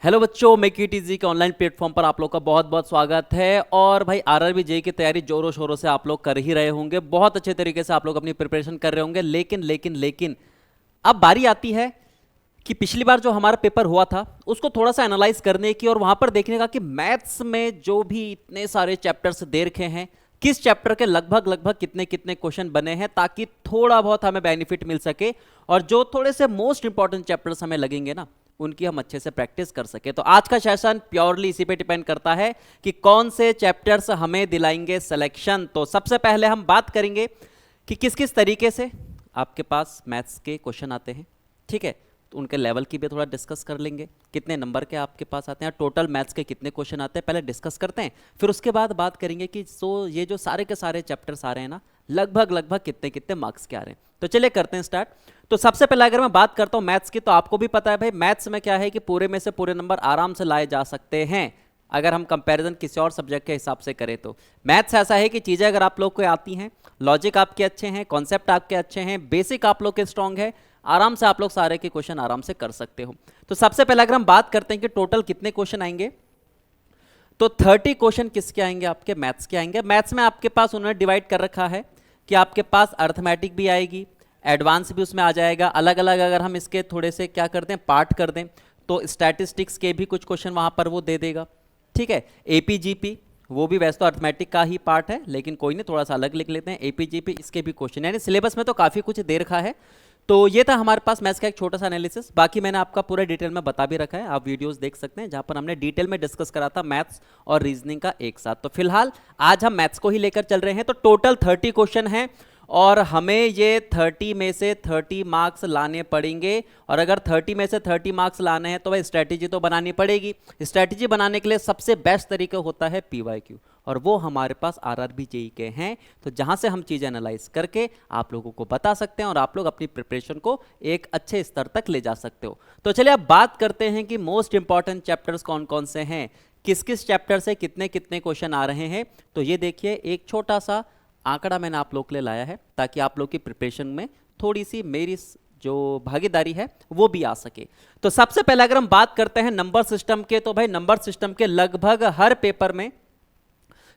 Hello बच्चों, make it easy के online platform पर आप लोग का बहुत बहुत स्वागत है। और भाई आरआरबी जेईई की तैयारी जोरों शोरों से आप लोग कर ही रहे होंगे, बहुत अच्छे तरीके से आप लोग अपनी प्रिपरेशन कर रहे होंगे। लेकिन अब बारी आती है कि पिछली बार जो हमारा पेपर हुआ था उसको थोड़ा सा एनालाइज करने की और वहां पर देखने का कि मैथ्स में जो भी इतने सारे चैप्टर्स दे रखे हैं, किस चैप्टर के लगभग लगभग कितने कितने क्वेश्चन बने हैं, ताकि थोड़ा बहुत हमें बेनिफिट मिल सके और जो थोड़े से मोस्ट इंपॉर्टेंट चैप्टर्स हमें लगेंगे ना, उनकी हम अच्छे से प्रैक्टिस कर सके। तो आज का सेशन प्योरली इसी पे डिपेंड करता है कि कौन से चैप्टर्स हमें दिलाएंगे सिलेक्शन। तो सबसे पहले हम बात करेंगे कि किस किस तरीके से आपके पास मैथ्स के क्वेश्चन आते हैं। ठीक है, तो उनके लेवल की भी थोड़ा डिस्कस कर लेंगे, कितने नंबर के आपके पास आते हैं, टोटल मैथ्स के कितने क्वेश्चन आते हैं, पहले डिस्कस करते हैं। फिर उसके बाद बात करेंगे कि ये जो सारे के सारे चैप्टर्स आ रहे हैं ना, लगभग लगभग कितने कितने मार्क्स के आ रहे हैं। तो चलिए करते हैं स्टार्ट। तो सबसे पहले अगर मैं बात करता हूं मैथ्स की, तो आपको भी पता है भाई मैथ्स में क्या है कि पूरे में से पूरे नंबर आराम से लाए जा सकते हैं अगर हम कंपैरिजन किसी और सब्जेक्ट के हिसाब से करें। तो मैथ्स ऐसा है कि चीज़ें अगर आप लोग को आती हैं, लॉजिक आपके अच्छे हैं, कॉन्सेप्ट आपके अच्छे हैं, बेसिक आप लोग के स्ट्रांग है, आराम से आप लोग सारे के क्वेश्चन आराम से कर सकते हो। तो सबसे पहले अगर हम बात करते हैं कि टोटल कितने क्वेश्चन आएंगे, तो 30 क्वेश्चन किसके आएंगे, आपके मैथ्स के आएंगे। मैथ्स में आपके पास उन्होंने डिवाइड कर रखा है कि आपके पास अर्थमेटिक भी आएगी, एडवांस भी उसमें आ जाएगा। अलग अलग अगर हम इसके थोड़े से क्या कर दें, पार्ट कर दें, तो स्टैटिस्टिक्स के भी कुछ क्वेश्चन वहां पर वो दे देगा। ठीक है, एपीजीपी वो भी वैसे तो अर्थमेटिक का ही पार्ट है, लेकिन कोई नहीं, थोड़ा सा अलग लिख लेते हैं। एपीजीपी इसके भी क्वेश्चन, यानी सिलेबस में तो काफी कुछ दे रखा है। तो ये था हमारे पास मैथ्स का एक छोटा सा एनालिसिस। बाकी मैंने आपका पूरा डिटेल में बता भी रखा है, आप वीडियोस देख सकते हैं जहां पर हमने डिटेल में डिस्कस करा था मैथ्स और रीजनिंग का एक साथ। तो फिलहाल आज हम मैथ्स को ही लेकर चल रहे हैं। तो टोटल 30 क्वेश्चन हैं और हमें ये 30 में से 30 मार्क्स लाने पड़ेंगे। और अगर 30 में से 30 मार्क्स लाने हैं तो भाई स्ट्रैटेजी तो बनानी पड़ेगी। स्ट्रैटेजी बनाने के लिए सबसे बेस्ट तरीका होता है पीवाईक्यू, और वो हमारे पास आरआरबी जेईई के हैं। तो जहां से हम चीज़ें एनालाइज करके आप लोगों को बता सकते हैं और आप लोग अपनी प्रिपरेशन को एक अच्छे स्तर तक ले जा सकते हो। तो चलिए अब बात करते हैं कि मोस्ट इंपॉर्टेंट चैप्टर्स कौन कौन से हैं, किस किस चैप्टर से कितने कितने क्वेश्चन आ रहे हैं। तो ये देखिए, एक छोटा सा आंकड़ा मैंने आप लोग के लिए लाया है ताकि आप लोग की प्रिपरेशन में थोड़ी सी मेरी जो भागीदारी है वो भी आ सके। तो सबसे पहले अगर हम बात करते हैं नंबर सिस्टम के, तो भाई नंबर सिस्टम के लगभग हर पेपर में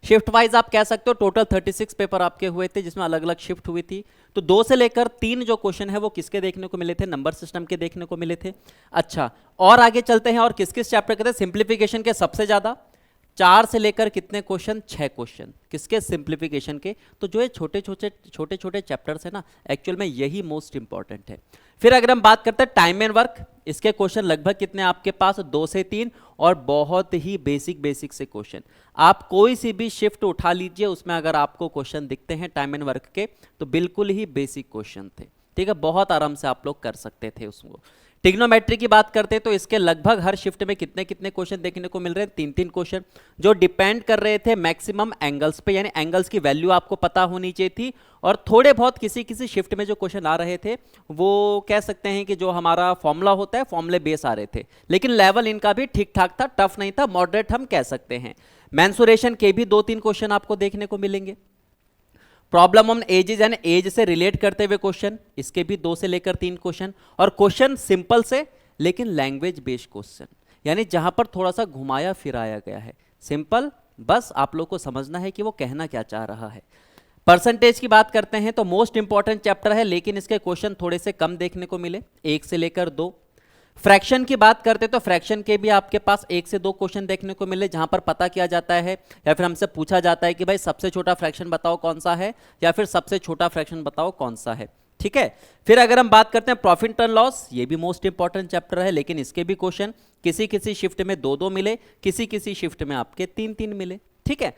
शिफ्ट वाइज आप कह सकते हो टोटल 36 पेपर आपके हुए थे, जिसमें अलग अलग शिफ्ट हुई थी। तो 2 से लेकर 3 जो क्वेश्चन है वो किसके देखने को मिले थे, नंबर सिस्टम के देखने को मिले थे। अच्छा, और आगे चलते हैं और किस किस चैप्टर के थे, सिंप्लीफिकेशन के सबसे ज्यादा 4 से लेकर कितने क्वेश्चन, 6 क्वेश्चन किसके, सिंप्लीफिकेशन के। तो जो ये छोटे छोटे चैप्टर्स है ना, एक्चुअल में यही मोस्ट इंपॉर्टेंट है। फिर अगर हम बात करते हैं टाइम एंड वर्क, इसके क्वेश्चन लगभग कितने आपके पास, 2 से 3, और बहुत ही बेसिक से क्वेश्चन। आप कोई सी भी शिफ्ट उठा लीजिए, उसमें अगर आपको क्वेश्चन दिखते हैं टाइम एंड वर्क के, तो बिल्कुल ही बेसिक क्वेश्चन थे। ठीक है, बहुत आराम से आप लोग कर सकते थे उसको। ट्रिग्नोमेट्री की बात करते हैं तो इसके लगभग हर शिफ्ट में कितने कितने क्वेश्चन देखने को मिल रहे हैं, 3 क्वेश्चन, जो डिपेंड कर रहे थे मैक्सिमम एंगल्स पे, यानी एंगल्स की वैल्यू आपको पता होनी चाहिए थी। और थोड़े बहुत किसी किसी शिफ्ट में जो क्वेश्चन आ रहे थे वो कह सकते हैं कि जो हमारा फॉर्मूला होता है, फॉर्मूले बेस आ रहे थे, लेकिन लेवल इनका भी ठीक ठाक था, टफ नहीं था, मॉडरेट हम कह सकते हैं। मेंसुरेशन के भी 2-3 क्वेश्चन आपको देखने को मिलेंगे। प्रॉब्लम ऑन एजेस, यानी एज से रिलेट करते हुए क्वेश्चन, इसके भी 2 से लेकर 3 क्वेश्चन। और क्वेश्चन सिंपल से लेकिन लैंग्वेज बेस्ड क्वेश्चन, यानी जहां पर थोड़ा सा घुमाया फिराया गया है। सिंपल, बस आप लोग को समझना है कि वो कहना क्या चाह रहा है। परसेंटेज की बात करते हैं तो मोस्ट इंपॉर्टेंट चैप्टर है, लेकिन इसके क्वेश्चन थोड़े से कम देखने को मिले, 1 से लेकर 2। फ्रैक्शन की बात करते तो फ्रैक्शन के भी आपके पास 1 से 2 क्वेश्चन देखने को मिले, जहां पर पता किया जाता है या फिर हमसे पूछा जाता है कि भाई सबसे छोटा फ्रैक्शन बताओ कौन सा है, या फिर सबसे छोटा फ्रैक्शन बताओ कौन सा है। ठीक है, फिर अगर हम बात करते हैं प्रॉफिट एंड लॉस, ये भी मोस्ट इंपॉर्टेंट चैप्टर है, लेकिन इसके भी क्वेश्चन किसी किसी शिफ्ट में 2-2 मिले, किसी किसी शिफ्ट में आपके 3-3 मिले। ठीक है,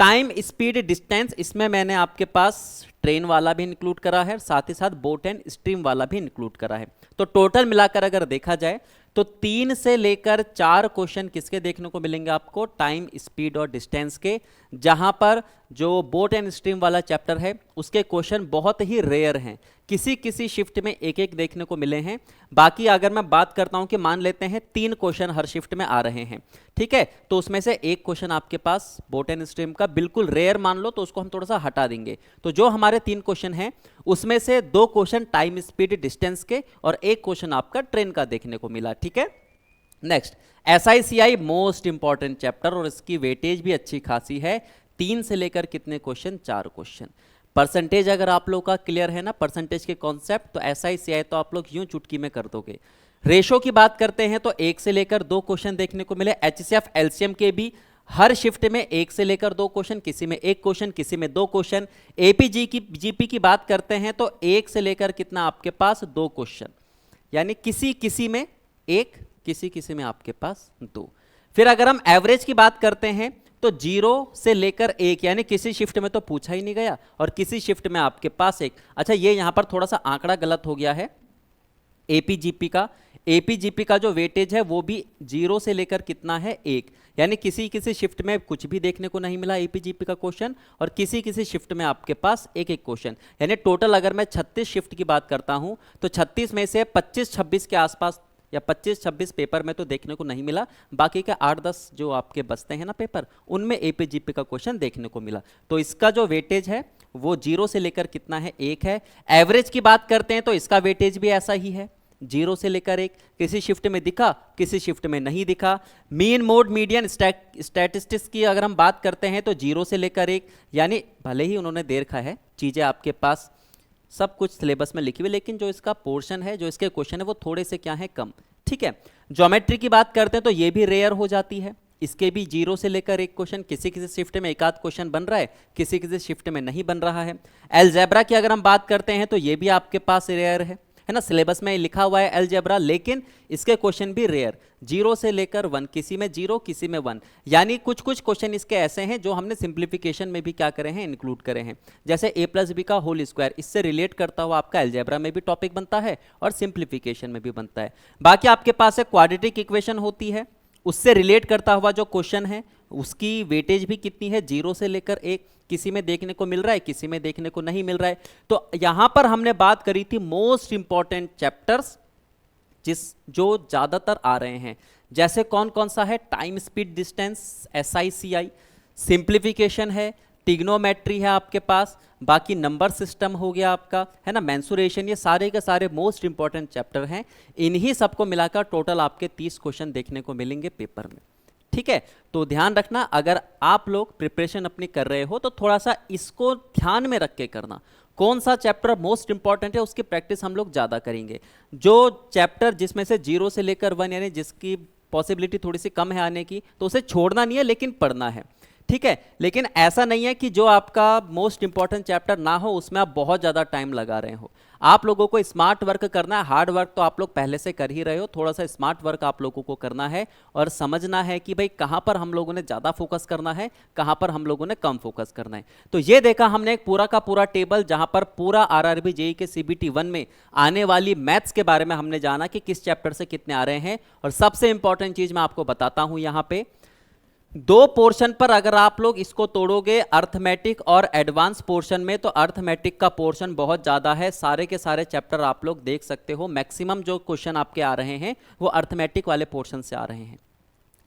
टाइम स्पीड डिस्टेंस, इसमें मैंने आपके पास ट्रेन वाला भी इंक्लूड करा है, साथ ही साथ बोट एंड स्ट्रीम वाला भी इंक्लूड करा है। तो टोटल मिलाकर अगर देखा जाए तो 3 से लेकर 4 क्वेश्चन किसके देखने को मिलेंगे आपको, टाइम स्पीड और डिस्टेंस के, जहां पर जो बोट एंड स्ट्रीम वाला चैप्टर है उसके क्वेश्चन बहुत ही रेयर हैं, किसी किसी शिफ्ट में 1-1 देखने को मिले हैं। बाकी अगर मैं बात करता हूं कि मान लेते हैं 3 क्वेश्चन हर शिफ्ट में आ रहे हैं, ठीक है, तो उसमें से 1 क्वेश्चन आपके पास बोट एंड स्ट्रीम का बिल्कुल रेयर मान लो, तो उसको हम थोड़ा सा हटा देंगे। तो जो हमारे 3 क्वेश्चन हैं उसमें से 2 क्वेश्चन टाइम स्पीड डिस्टेंस के और 1 क्वेश्चन आपका ट्रेन का देखने को मिला। ठीक है, next, SICI most important chapter और इसकी वेटेज भी अच्छी खासी है। 3 से लेकर कितने क्वेश्चन? 4 क्वेश्चन। परसेंटेज अगर आप लोग का क्लियर है ना, परसेंटेज के कॉन्सेप्ट, तो SICI तो आप लोग यूं चुटकी में कर दोगे। रेशो की बात करते हैं तो 1 से लेकर 2 क्वेश्चन देखने को मिले। HCF LCM के भी हर शिफ्ट में 1 से लेकर 2 क्वेश्चन, किसी में 1 क्वेश्चन, किसी में 2 क्वेश्चन। APG की GP की बात करते हैं तो 1 से लेकर कितना आपके पास? 2 क्वेश्चन, यानी किसी किसी में 1, किसी किसी में आपके पास 2। फिर अगर हम एवरेज की बात करते हैं तो 0 से लेकर 1, यानी किसी शिफ्ट में तो पूछा ही नहीं गया और किसी शिफ्ट में आपके पास 1। अच्छा, ये यहां पर थोड़ा सा आंकड़ा गलत हो गया है एपीजीपी का जो वेटेज है वो भी 0 से लेकर कितना है? 1, यानी किसी किसी शिफ्ट में कुछ भी देखने को नहीं मिला एपीजीपी का क्वेश्चन और किसी किसी शिफ्ट में आपके पास एक एक क्वेश्चन। यानी टोटल अगर मैं 36 शिफ्ट की बात करता हूं तो 36 में से 25-26 के आसपास या 25-26 पेपर में तो देखने को नहीं मिला, बाकी के 8-10 जो आपके बचते हैं ना पेपर, उनमें एपीजीपी का क्वेश्चन देखने को मिला। तो इसका जो वेटेज है वो 0 से लेकर कितना है? 1 है। एवरेज की बात करते हैं तो इसका वेटेज भी ऐसा ही है, 0 से लेकर 1, किसी शिफ्ट में दिखा, किसी शिफ्ट में नहीं दिखा। मीन मोड मीडियन स्टैटिस्टिक्स की अगर हम बात करते हैं तो 0 से लेकर 1, यानी भले ही उन्होंने दे रखा है चीज़ें आपके पास सब कुछ सिलेबस में लिखी हुई, लेकिन जो इसका पोर्शन है, जो इसके क्वेश्चन है वो थोड़े से क्या है? कम। ठीक है। ज्योमेट्री की बात करते हैं तो ये भी रेयर हो जाती है, इसके भी 0 से लेकर 1 क्वेश्चन, किसी किसी शिफ्ट में एक आध क्वेश्चन बन रहा है, किसी किसी शिफ्ट में नहीं बन रहा है। अलजेब्रा की अगर हम बात करते हैं तो ये भी आपके पास रेयर है ना, सिलेबस में लिखा हुआ है अलजेब्रा, लेकिन इसके क्वेश्चन भी रेयर, 0 से लेकर 1, किसी में 0 किसी में 1। यानी कुछ कुछ क्वेश्चन इसके ऐसे हैं जो हमने सिंप्लीफिकेशन में भी क्या करे हैं? इंक्लूड करे हैं। जैसे a+b का होल स्क्वायर, इससे रिलेट करता हुआ आपका अलजेब्रा में भी टॉपिक बनता है और सिंप्लीफिकेशन में भी बनता है। बाकी आपके पास एक क्वाड्रेटिक इक्वेशन होती है, उससे रिलेट करता हुआ जो क्वेश्चन है उसकी वेटेज भी कितनी है? 0 से लेकर 1, किसी में देखने को मिल रहा है, किसी में देखने को नहीं मिल रहा है। तो यहां पर हमने बात करी थी मोस्ट इंपॉर्टेंट चैप्टर्स जो ज्यादातर आ रहे हैं, जैसे कौन कौन सा है? Time speed distance SICI, simplification है, टिग्नोमेट्री है आपके पास, बाकी नंबर सिस्टम हो गया आपका, है ना, मेंसुरेशन, ये सारे के सारे मोस्ट इंपॉर्टेंट चैप्टर हैं। इन्हीं सबको मिलाकर टोटल आपके 30 क्वेश्चन देखने को मिलेंगे पेपर में। ठीक है, तो ध्यान रखना, अगर आप लोग प्रिपरेशन अपनी कर रहे हो तो थोड़ा सा इसको ध्यान में रख के करना, कौन सा चैप्टर मोस्ट इंपॉर्टेंट है उसकी प्रैक्टिस हम लोग ज़्यादा करेंगे। जो चैप्टर जिसमें से 0 से लेकर 1, यानी जिसकी पॉसिबिलिटी थोड़ी सी कम है आने की, तो उसे छोड़ना नहीं है लेकिन पढ़ना है। ठीक है, लेकिन ऐसा नहीं है कि जो आपका मोस्ट इंपॉर्टेंट चैप्टर ना हो उसमें आप बहुत ज़्यादा टाइम लगा रहे हो। आप लोगों को स्मार्ट वर्क करना है, हार्ड वर्क तो आप लोग पहले से कर ही रहे हो, थोड़ा सा स्मार्ट वर्क आप लोगों को करना है और समझना है कि भाई कहाँ पर हम लोगों ने ज़्यादा फोकस करना है, कहाँ पर हम लोगों ने कम फोकस करना है। तो ये देखा हमने एक पूरा का पूरा टेबल, जहाँ पर पूरा RRB JEE के CBT 1 में आने वाली मैथ्स के बारे में हमने जाना कि किस चैप्टर से कितने आ रहे हैं। और सबसे इंपॉर्टेंट चीज़ मैं आपको बताता हूँ, यहाँ पे 2 पोर्शन पर अगर आप लोग इसको तोड़ोगे, अर्थमेटिक और एडवांस पोर्शन में, तो अर्थमेटिक का पोर्शन बहुत ज़्यादा है, सारे के सारे चैप्टर आप लोग देख सकते हो, मैक्सिमम जो क्वेश्चन आपके आ रहे हैं वो अर्थमेटिक वाले पोर्शन से आ रहे हैं।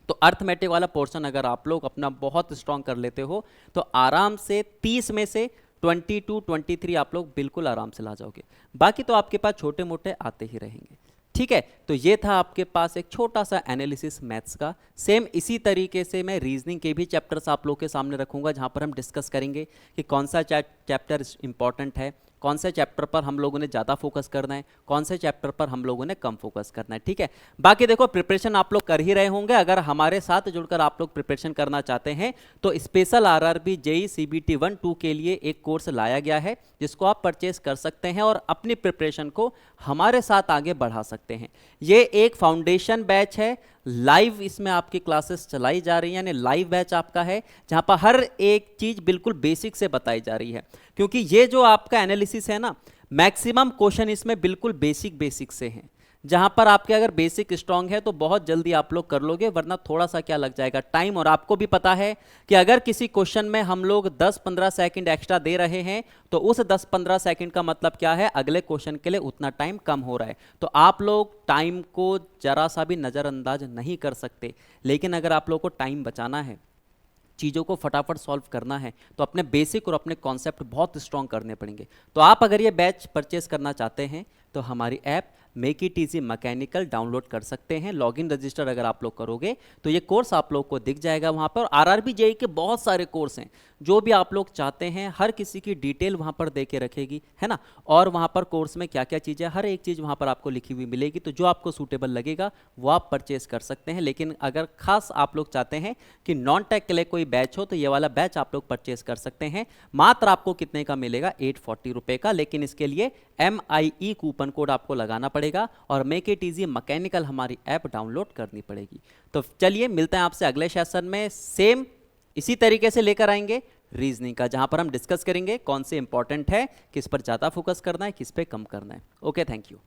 तो अर्थमेटिक वाला पोर्शन अगर आप लोग अपना बहुत स्ट्रांग कर लेते हो तो आराम से 30 में से 22-23 आप लोग बिल्कुल आराम से ला जाओगे, बाकी तो आपके पास छोटे मोटे आते ही रहेंगे। ठीक है, तो ये था आपके पास एक छोटा सा एनालिसिस मैथ्स का। सेम इसी तरीके से मैं रीजनिंग के भी चैप्टर्स आप लोग के सामने रखूंगा, जहां पर हम डिस्कस करेंगे कि कौन सा चैप्टर इंपॉर्टेंट है, कौन से चैप्टर पर हम लोगों ने ज़्यादा फोकस करना है, कौन से चैप्टर पर हम लोगों ने कम फोकस करना है। ठीक है, बाकी देखो प्रिपरेशन आप लोग कर ही रहे होंगे, अगर हमारे साथ जुड़कर आप लोग प्रिपरेशन करना चाहते हैं तो स्पेशल RRB JEE CBT 1-2 के लिए एक कोर्स लाया गया है जिसको आप परचेस कर सकते हैं और अपनी प्रिपरेशन को हमारे साथ आगे बढ़ा सकते हैं। ये एक फाउंडेशन बैच है, लाइव इसमें आपकी क्लासेस चलाई जा रही हैं, यानी लाइव बैच आपका है जहां पर हर एक चीज बिल्कुल बेसिक से बताई जा रही है, क्योंकि ये जो आपका एनालिसिस है ना, मैक्सिमम क्वेश्चन इसमें बिल्कुल बेसिक से हैं, जहां पर आपके अगर बेसिक स्ट्रांग है तो बहुत जल्दी आप लोग कर लोगे, वरना थोड़ा सा क्या लग जाएगा टाइम। और आपको भी पता है कि अगर किसी क्वेश्चन में हम लोग 10-15 सेकंड एक्स्ट्रा दे रहे हैं तो उस 10-15 सेकंड का मतलब क्या है, अगले क्वेश्चन के लिए उतना टाइम कम हो रहा है। तो आप लोग टाइम को जरा सा भी नज़रअंदाज नहीं कर सकते, लेकिन अगर आप लोग को टाइम बचाना है, चीज़ों को फटाफट सॉल्व करना है, तो अपने बेसिक और अपने कॉन्सेप्ट बहुत स्ट्रॉन्ग करने पड़ेंगे। तो आप अगर ये बैच परचेस करना चाहते हैं तो हमारी app make it easy mechanical download कर सकते हैं। लॉगिन रजिस्टर अगर आप लोग करोगे तो ये कोर्स आप लोग को दिख जाएगा वहाँ पर। आरआरबी जेईई के बहुत सारे कोर्स हैं, जो भी आप लोग चाहते हैं हर किसी की डिटेल वहाँ पर दे के रखेगी, है ना। और वहाँ पर कोर्स में क्या क्या चीज़ें, हर एक चीज़ वहाँ पर आपको लिखी हुई मिलेगी, तो जो आपको सूटेबल लगेगा वो आप परचेज कर सकते हैं। लेकिन अगर खास आप लोग चाहते हैं कि नॉन टेक के लिए कोई बैच हो तो ये वाला बैच आप लोग परचेज कर सकते हैं। मात्र आपको कितने का मिलेगा, 840 रुपए का। लेकिन इसके लिए MIE कूपन कोड आपको लगाना पड़ेगा और मेक इट ईजी मैकेनिकल हमारी ऐप डाउनलोड करनी पड़ेगी। तो चलिए मिलते हैं आपसे अगले सेशन में, सेम इसी तरीके से लेकर आएंगे रीजनिंग का, जहां पर हम डिस्कस करेंगे कौन से इंपॉर्टेंट है, किस पर ज़्यादा फोकस करना है, किस पे कम करना है। Okay, thank you.